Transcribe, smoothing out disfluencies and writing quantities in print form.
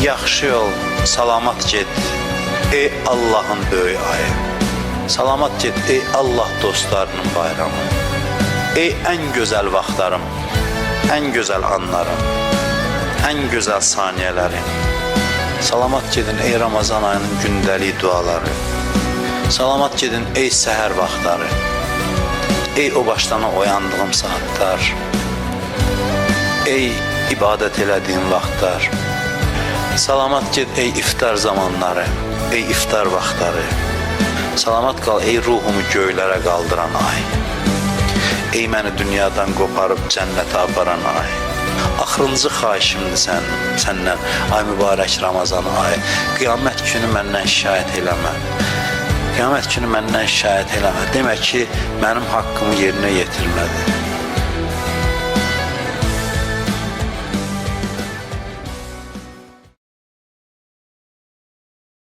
Yaxşı yol, salamat get, ey Allah'ın böyük ayı. Salamat get, ey Allah dostlarının bayramı. Ey en güzel vaxtlarım, en güzel anlarım, en güzel saniyələrim. Salamat gedin, ey Ramazan ayının gündəlik duaları. Salamat gedin, ey səhər vaxtları. Ey o başdan oyandığım saatlar. Ey ibadət elədiyim vaxtlar. Salamat get, ey iftar zamanları, ey iftar vaxtları. Salamat qal, ey ruhumu göylərə qaldıran ay. Ey məni dünyadan qoparıb cənnətə aparan ay. Axırıncı xahişimdir səndən, ay mübarək Ramazan ay. Qiyamət günü məndən şikayət eləmə. Qiyamət günü məndən şikayət eləmə. Demək ki, mənim haqqımı yerinə yetirmədi.